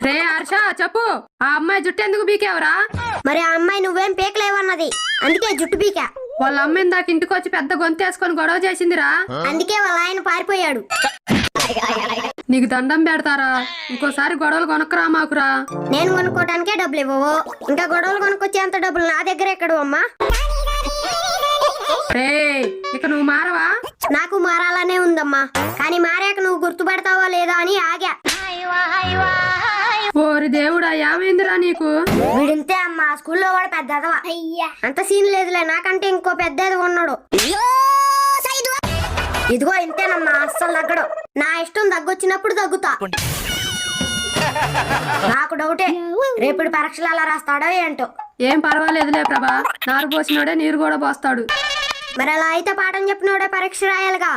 రే హర్ష చెప్పు, ఆ అమ్మాయి జుట్టు ఎందుకు బీకేవరా? మరి ఆ అమ్మాయి నువ్వేం పీకలేవన్నది, అందుకే జుట్టు పీకా. వాళ్ళ అమ్మాయిని దాకా ఇంటికి వచ్చి పెద్ద గొంతేసుకొని గొడవ చేసిందిరా. అందుకే వాళ్ళ ఆయన పారిపోయాడు. నీకు దండం పెడతారా, ఇంకోసారి గొడవలు కొనక్కరా మాకురా. నేను కొనుక్కోటానికే డబ్బులు ఇవ్వవు, ఇంకా గొడవలు కొనుక్కొచ్చేంత డబ్బులు నా దగ్గర ఎక్కడు అమ్మా. రే ఇక నువ్వు మారవా? నాకు మారాలనే ఉందమ్మా, కానీ మారాక నువ్వు గుర్తుపడతావో లేదా అని ఆగా. ఓరి దేవుడా, ఏమైందిరా నీకు? వీడింతే అమ్మా, స్కూల్లో వాడు పెద్ద ఎదవ. అంత సీన్ లేదులే, నాకంటే ఇంకో పెద్ద ఎదవ ఉన్నాడు. ఇదిగో ఇంతేనమ్మా, అస్సలు తగ్గడు. నా ఇష్టం తగ్గొచ్చినప్పుడు తగ్గుతా. నాకు డౌటే, రేపు పరీక్షలు ఎలా రాస్తాడో ఏంటో. ఏం పర్వాలేదులే ప్రభా, నారు పోసినోడే నీరు కూడా పోస్తాడు. మరి అలా అయితే పాఠం చెప్పినోడే పరీక్ష రాయాలిగా.